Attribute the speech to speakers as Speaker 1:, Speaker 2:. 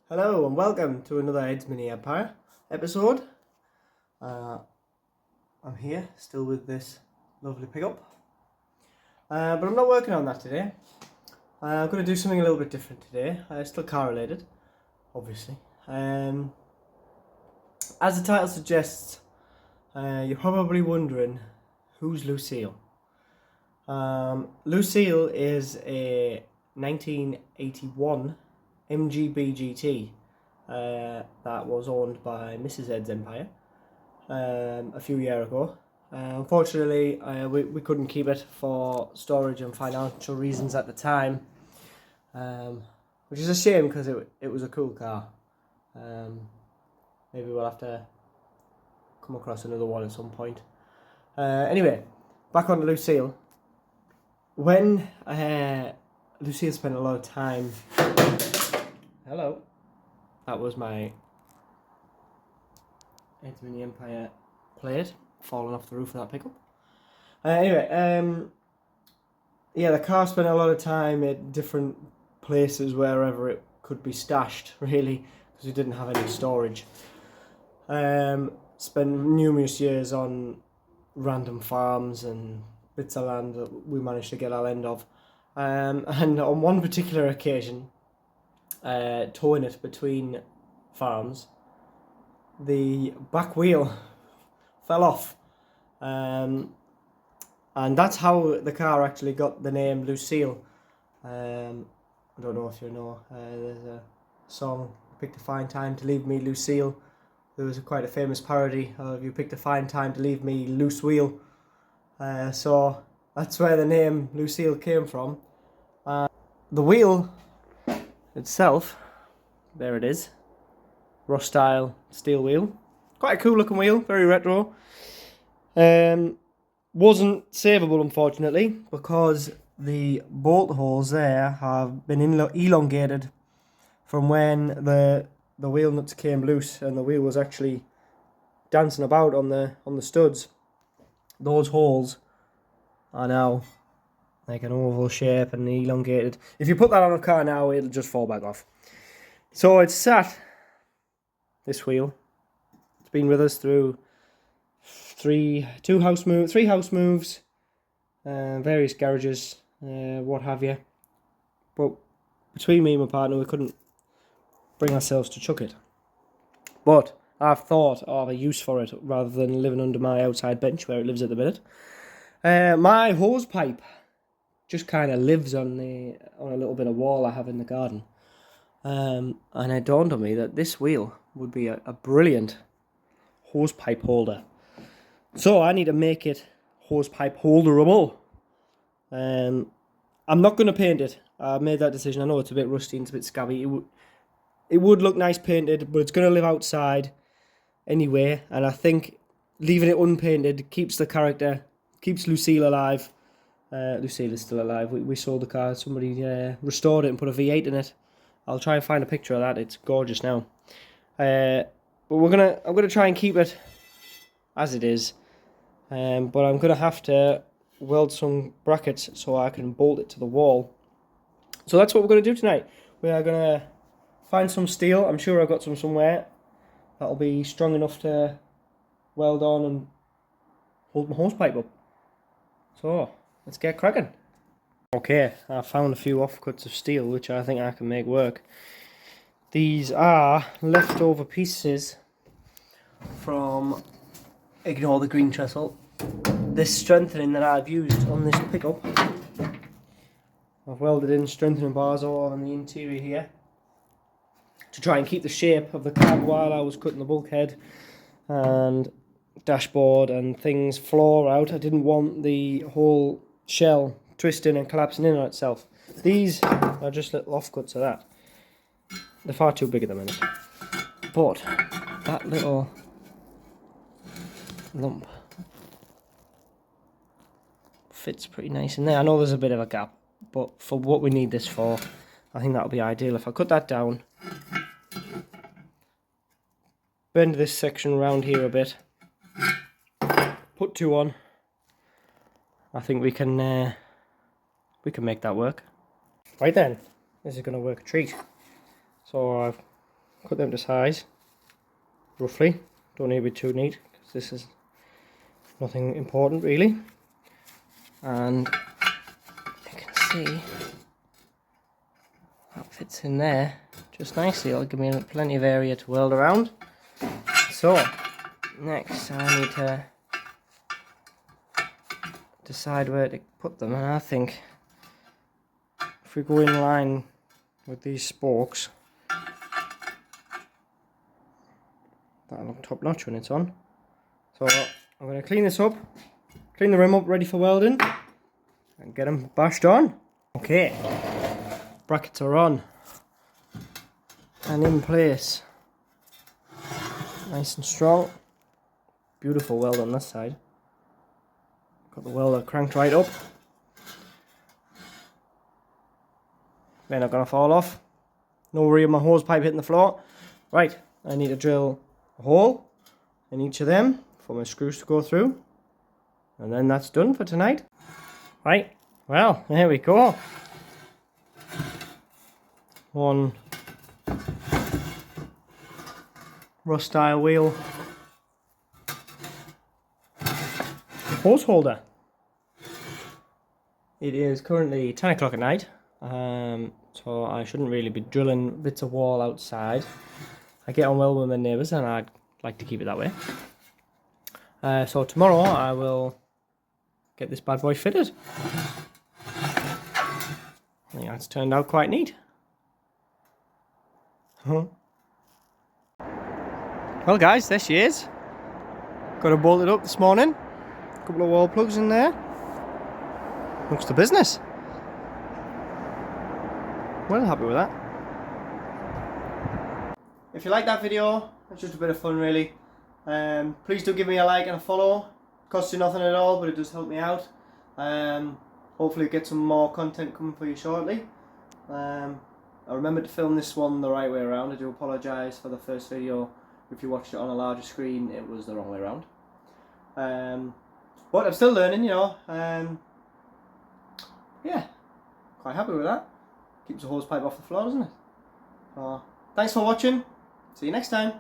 Speaker 1: Hello and welcome to another Ed's Mini Empire episode. I'm here still with this lovely pickup, but I'm not working on that today. I'm going to do something a little bit different today. Still car related, obviously. As the title suggests, you're probably wondering who's Lucille. Lucille is a 1981 MGB GT that was owned by Mrs. Ed's Empire a few years ago. Unfortunately, we couldn't keep it for storage and financial reasons at the time, which is a shame because it was a cool car. Maybe we'll have to come across another one at some point. Anyway, back on to Lucille. When Lucille spent a lot of time... Hello. That was my Ed's Mini Empire plate falling off the roof of that pickup. Anyway, yeah, the car spent a lot of time at different places wherever it could be stashed, really, because we didn't have any storage. Spent numerous years on random farms and bits of land that we managed to get our end of. And on one particular occasion, towing it between farms, the back wheel fell off, and that's how the car actually got the name Lucille. I don't know if you know, there's a song, "Picked a Fine Time to Leave Me Lucille." There was quite a famous parody of "You picked a fine time to leave me loose wheel." So that's where the name Lucille came from. The wheel itself, there it is, Rostyle steel wheel, quite a cool looking wheel, very retro. Wasn't savable unfortunately because the bolt holes there have been elongated from when the wheel nuts came loose and the wheel was actually dancing about on the studs. Those holes are now like an oval shape and elongated. If you put that on a car now, it'll just fall back off. So it's sat, this wheel. It's been with us through three house moves, various garages, what have you. But between me and my partner, we couldn't bring ourselves to chuck it. But I've thought of a use for it rather than living under my outside bench where it lives at the minute. My hose pipe just kind of lives on a little bit of wall I have in the garden. And it dawned on me that this wheel would be a brilliant hose pipe holder. So I need to make it hose pipe holderable. I'm not going to paint it. I made that decision. I know it's a bit rusty and it's a bit scabby. It would look nice painted, but it's going to live outside anyway. And I think leaving it unpainted keeps the character, keeps Lucille alive. Lucille is still alive. We sold the car. Somebody restored it and put a V8 in it. I'll try and find a picture of that. It's gorgeous now. But I'm gonna try and keep it as it is. But I'm gonna have to weld some brackets so I can bolt it to the wall. So that's what we're gonna do tonight. We are gonna find some steel. I'm sure I've got some somewhere. That'll be strong enough to weld on and hold my hosepipe up. So let's get cracking. Okay, I found a few offcuts of steel which I think I can make work. These are leftover pieces from, ignore the green trestle, this strengthening that I've used on this pickup. I've welded in strengthening bars all on the interior here to try and keep the shape of the cab while I was cutting the bulkhead and dashboard and things floor out. I didn't want the whole shell twisting and collapsing in on itself. These are just little offcuts of that. They're far too big at the minute. But that little lump fits pretty nice in there. I know there's a bit of a gap, but for what we need this for, I think that'll be ideal. If I cut that down, bend this section around here a bit, put two on, I think we can make that work. Right then, this is going to work a treat. So I've cut them to size, roughly. Don't need to be too neat because this is nothing important really. And you can see that fits in there just nicely. It'll give me plenty of area to weld around. So next I need to decide where to put them, and I think if we go in line with these spokes, that'll look top notch when it's on. So I'm going to clean this up, clean the rim up ready for welding, and get them bashed on. Okay, brackets are on and in place, nice and strong. Beautiful weld on this side. Got the welder cranked right up. They're not going to fall off. No worry of my hose pipe hitting the floor. Right, I need to drill a hole in each of them for my screws to go through. And then that's done for tonight. Right, well, there we go. One Rostyle wheel hose holder. It is currently 10 o'clock at night, so I shouldn't really be drilling bits of wall outside. I get on well with my neighbours and I'd like to keep it that way. So tomorrow I will get this bad boy fitted. I think that's turned out quite neat. Well guys, there she is. Got her bolted up this morning. A couple of wall plugs in there. Looks to business. Well happy with that. If you like that video, it's just a bit of fun really. Please do give me a like and a follow. Costs you nothing at all, but it does help me out. Hopefully get some more content coming for you shortly. I remembered to film this one the right way around. I do apologise for the first video. If you watched it on a larger screen, it was the wrong way around. But I'm still learning, you know. Yeah, quite happy with that. Keeps the hose pipe off the floor, doesn't it? Thanks for watching. See you next time.